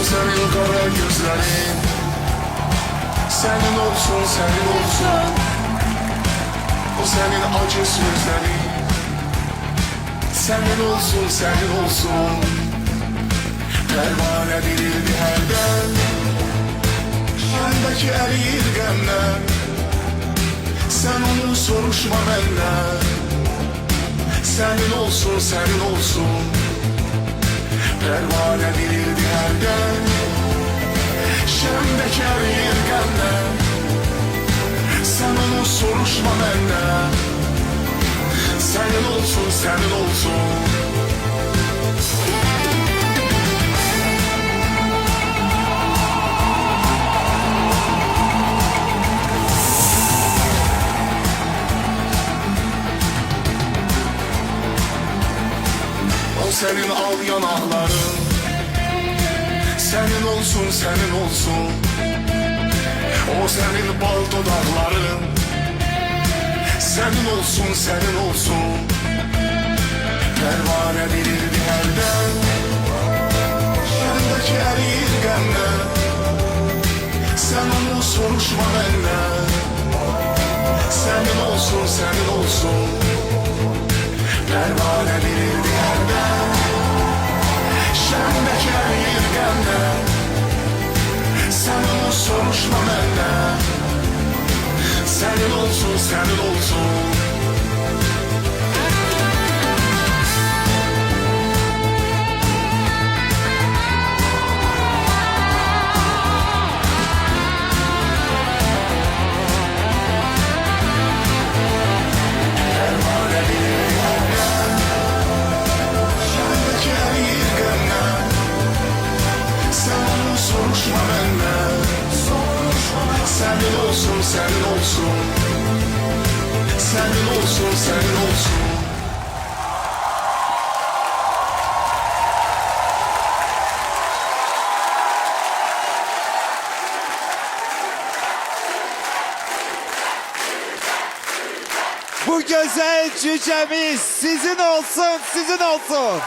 senin kara gözlerin. Senin olsun, senin olsun. O senin acı sözlerin. Senin olsun, senin olsun. Pervane dirildi herden. Yandaki eriyir gemler. Sen onu soruşma benden. Senin olsun, senin olsun. Pervane dirildi herden. Şemdeki eriyir gemler. Sen onu soruşma benden. Senin olsun, senin olsun. O senin al yanakların. Senin olsun, senin olsun. O senin bal dudakların. Senin olsun, senin olsun. Pervane dirildi herden. Yanındaki eriyir gemler. Sen onu soruşma benden. Senin olsun, senin olsun. Pervane dirildi herden. Şemdeki eriyir gemler. Sen onu soruşma benden. Senin olsun, senin olsun. Pervane dirildi herden. Şemdeki eriyir gemler. Sen onu soruşma benden. Senin olsun, senin olsun. Senin olsun, senin olsun. Bu güzel cücemiz sizin olsun, sizin olsun.